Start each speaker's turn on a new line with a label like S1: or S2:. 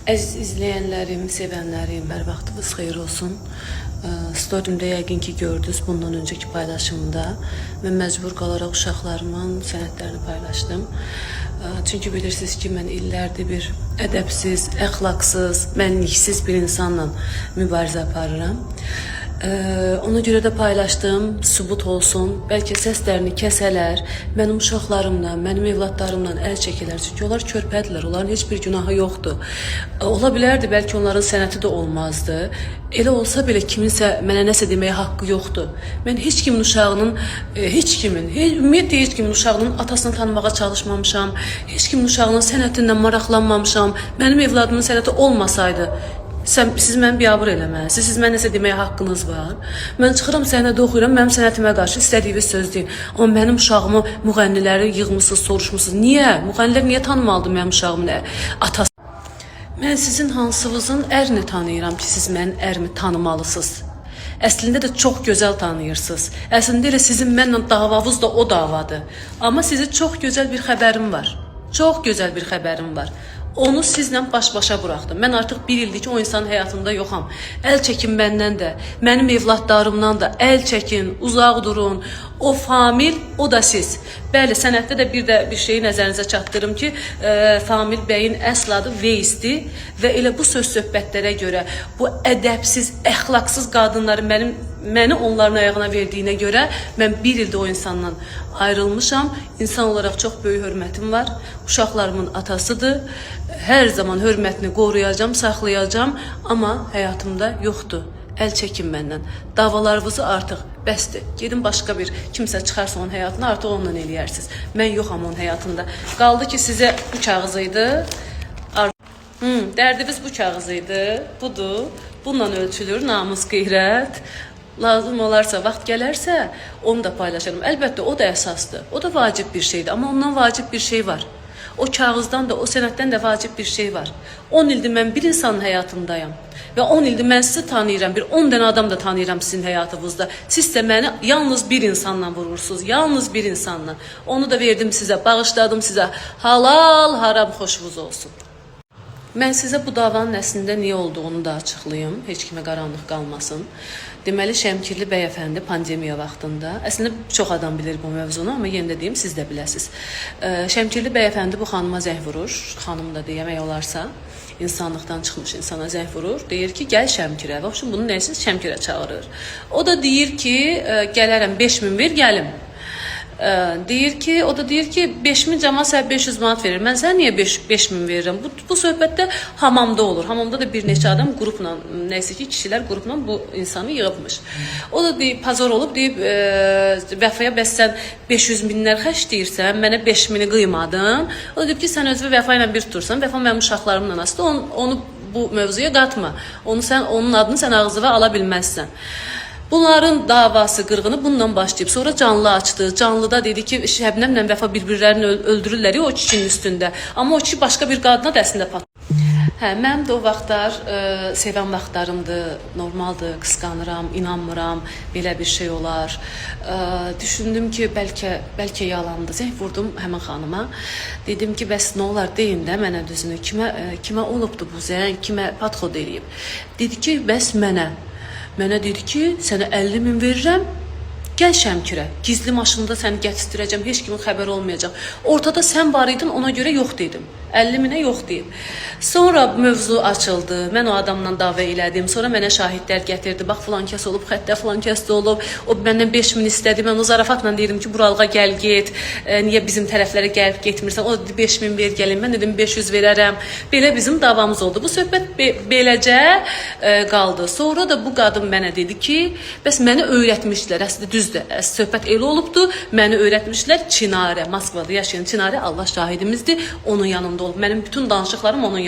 S1: Əziz izləyənlərim, sevənlərim, hər vaxtınız xeyir olsun. Storyimdə yəqin ki gördünüz bundan öncəki paylaşımda mən məcbur qalaraq uşaqlarımın sənədlərini paylaşdım. Çünki bilirsiniz ki mən illərdir bir ədəbsiz, əxlaqsız, mənliksiz bir insanla mübarizə aparıram. Ona görə də paylaşdım, sübut olsun. Bəlkə səslərini kəsələr, mənim uşaqlarımla, mənim evladlarımla əl çəkilər. Çünki onlar körpədirlər, onların heç bir günahı yoxdur. Ola bilərdi, bəlkə onların sənəti də olmazdı. Elə olsa belə kiminsə mənə nəsə deməyə haqqı yoxdur. Mən heç kimin uşağının, ümumiyyətlə heç kimin uşağının atasını tanımağa çalışmamışam. Heç kimin uşağının sənətindən maraqlanmamışam. Mənim evladımın sənəti olmasaydı, siz məni biabır eləməlisiniz, siz mənə nəsə deməyə haqqınız var. Mən çıxıram səhnədə oxuyuram, mənim sənətimə qarşı istədiyiniz söz deyin. Amma mənim uşağımı müğənniləri yığmışsınız, soruşmusunuz. Niyə? Müğənnilər niyə tanımalıdır mənim uşağımın atası? Mən sizin hansınızın ərini tanıyıram ki, siz mənim ərimi tanımalısınız. Əslində də çox gözəl tanıyırsınız. Əslində elə sizin mənlə davavız da o davadır. Amma sizə çox gözəl bir xəbərim var. Çox gözəl bir xəbərim var. Onu sizlə baş-başa buraxdım. Mən artıq bir ildir ki o insanın həyatında yoxam. Əl çəkin məndən də, mənim evladlarımdan da əl çəkin, uzaq durun. O Famil, o da siz. Bəli, sənətdə də bir şeyi nəzərinizə çatdırım ki, Famil bəyin əsl adı Veysdir və elə bu söz-söhbətlərə görə, bu ədəbsiz, əxlaqsız qadınları məni onların ayağına verdiyinə görə mən bir ildə o insandan ayrılmışam. İnsan olaraq çox böyük hörmətim var. Uşaqlarımın atasıdır. Hər zaman hörmətini qoruyacağam, saxlayacağam, amma həyatımda yoxdur. Əl çəkin məndən. Davalarınızı artıq bəsdir. Gedin başqa bir kimsə çıxarsa onun həyatını artıq onunla eləyərsiniz. Mən yoxam onun həyatında. Qaldı ki sizə bu kağızıydı. Dərdiniz bu kağızıydı. Budur. Bununla ölçülür namus, qeyrət. Lazım olarsa, vaxt gələrsə onu da paylaşarım. Əlbəttə o da əsasdır. O da vacib bir şeydir. Amma ondan vacib bir şey var. O kağızdan da, o sənətdən də vacib bir şey var. 10 ildir mən bir insanın həyatındayım. Və 10 ildir mən sizi tanıyıram. Bir 10 dənə adam da tanıyıram sizin həyatınızda. Siz də məni yalnız bir insanla vurursunuz. Yalnız bir insanla. Onu da verdim sizə, bağışladım sizə. Halal, haram xoşunuz olsun. Mən sizə bu davanın əslində niyə olduğunu da açıqlayım. Heç kimə qaranlıq qalmasın. Deməli, Şəmkirli bəyəfəndi pandemiya vaxtında, əslində çox adam bilir bu mövzunu, amma yenə də deyim, siz də biləsiniz. Şəmkirli bəyəfəndi bu xanıma zəng vurur, xanım da demək olarsa, insanlıqdan çıxmış insana zəng vurur, deyir ki, gəl Şəmkirə. Və bunun nəsiz Şəmkirə çağırır. O da deyir ki, gələrəm 5000 ver, gəlim. O da deyir ki 5000 cəma sən 500 manat verir. Mən sənə niyə 5000 verirəm? Bu söhbətdə hamamda olur. Hamamda da bir neçə adam qrupla, nəysə ki kişilər qrupla bu insanı yığıbmış. O da deyib, pazar olub, deyib Vəfaya bəs sən 500 minlər xərc deyirsən, mənə 5000-i qıymadın. O da deyib ki sən özü Vəfa ilə bir tutursan, Vəfa mənim uşaqlarımla asıdır, onu bu mövzuya qatma. Onun adını sən ağzına ala bilməzsən. Bunların davası, qırğını bununla başlayıb. Sonra canlı açdı. Canlıda dedi ki, Şəbnəmlə Vəfa bir-birlərini öldürürlər o kişinin üstündə. Amma o kişi başqa bir qadına da əslində patladı. Mənim də o vaxtlar sevən vaxtlarımdır, normaldır, qısqanıram, inanmıram, belə bir şey olar. Düşündüm ki, bəlkə yalandır. Zəng vurdum həmin xanıma. Dedim ki, bəs nə olar, deyin də mənə düzünü. Kimə olubdu bu zəng, kimə padxod eləyib? Dedi ki, bəs mənə. Mənə dedi ki, sənə 50 min verirəm, gəl Şəmkirə. Gizli maşında səni gətirəcəm, heç kimin xəbəri olmayacaq. Ortada sən var idin, ona görə yox dedim. 50 minə yox deyib. Sonra mövzu açıldı. Mən o adamla dava elədim. Sonra mənə şahidlər gətirdi. Bax, filan kəs olub, xəttə filan kəs də olub. O məndən 5000 istədi. Mən o zarafatla deyirdim ki, buralığa gəl, get. Niyə bizim tərəflərə gəlib getmirsən? O dedi 5000 ver, gəlin. Mən dedim 500 verərəm. Belə bizim davamız oldu. Bu söhbət beləcə qaldı. Sonra da bu qadın mənə dedi ki, bəs məni öyrətmişlər. Əslində düzdür. Söhbət elə olubdu. Məni öyrətmişlər Çinarə. Moskvada yaşayan Çinarə Allah şahidimizdir. Onun yanında olub. Mənim bütün danışıqlarım onun yanında.